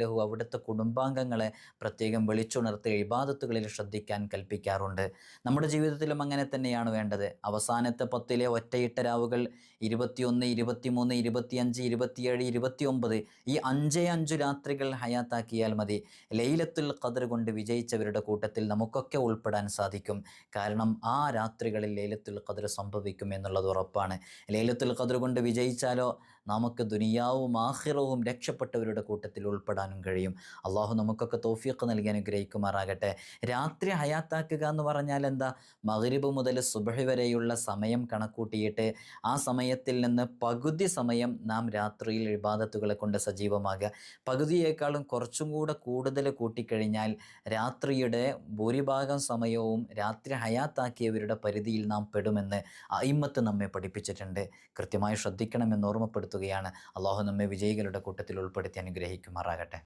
ലഹു അവിടുത്തെ കുടുംബാംഗങ്ങളെ പ്രത്യേകം വിളിച്ചുണർത്തി ഇബാദത്തുകളിൽ ശ്രദ്ധിക്കാൻ കൽപ്പിക്കാറുണ്ട്. നമ്മുടെ ജീവിതത്തിലും അങ്ങനെ തന്നെയാണ് വേണ്ടത്. അവസാനത്തെ 10 ഒറ്റയിട്ട രാവുകൾ 21, 23, 25, 27, 29 ഈ 5 രാത്രികൾ ഹയാത്താക്കിയാൽ മതി. ലൈലത്തുൽ ഖദ്ർ കൊണ്ട് വിജയിച്ചവരുടെ കൂട്ടത്തിൽ നമുക്കൊക്കെ ഉൾപ്പെടാൻ സാധിക്കും. കാരണം ആ രാത്രികളിൽ ലൈലത്തുൽ ഖദ്ർ സംഭവിക്കും എന്നുള്ളത് ഉറപ്പാണ്. ലൈലത്തുൽ ഖദ്ർ കൊണ്ട് വിജയിച്ചാലോ നമുക്ക് ദുനിയാവും ആഖിറവും രക്ഷപ്പെട്ടവരുടെ കൂട്ടത്തിൽ ഉൾപ്പെടാനും കഴിയും. അള്ളാഹു നമുക്കൊക്കെ തൗഫീഖ് നൽകി അനുഗ്രഹിക്കുമാറാകട്ടെ. രാത്രി ഹയാത്താക്കുക എന്ന് പറഞ്ഞാൽ എന്താ? മഗ്രിബ് മുതൽ സുബ്ഹി വരെയുള്ള സമയം കണക്കൂട്ടിയിട്ട് ആ സമയത്തിൽ നിന്ന് പകുതി സമയം നാം രാത്രിയിൽ ഇബാദത്തുകളെ കൊണ്ട് സജീവമാകുക. പകുതിയേക്കാളും കുറച്ചും കൂടെ കൂടുതൽ കൂട്ടിക്കഴിഞ്ഞാൽ രാത്രിയുടെ ഭൂരിഭാഗം സമയവും രാത്രി ഹയാത്താക്കിയവരുടെ പരിധിയിൽ നാം പെടുമെന്ന് അയിമ്മത്ത് നമ്മെ പഠിപ്പിച്ചിട്ടുണ്ട്. കൃത്യമായി ശ്രദ്ധിക്കണമെന്ന് ഓർമ്മപ്പെടുത്തുകയാണ്. അള്ളാഹു നമ്മെ വിജയികളുടെ കൂട്ടത്തിൽ ഉൾപ്പെടുത്തി അനുഗ്രഹിക്കുമാറാകട്ടെ.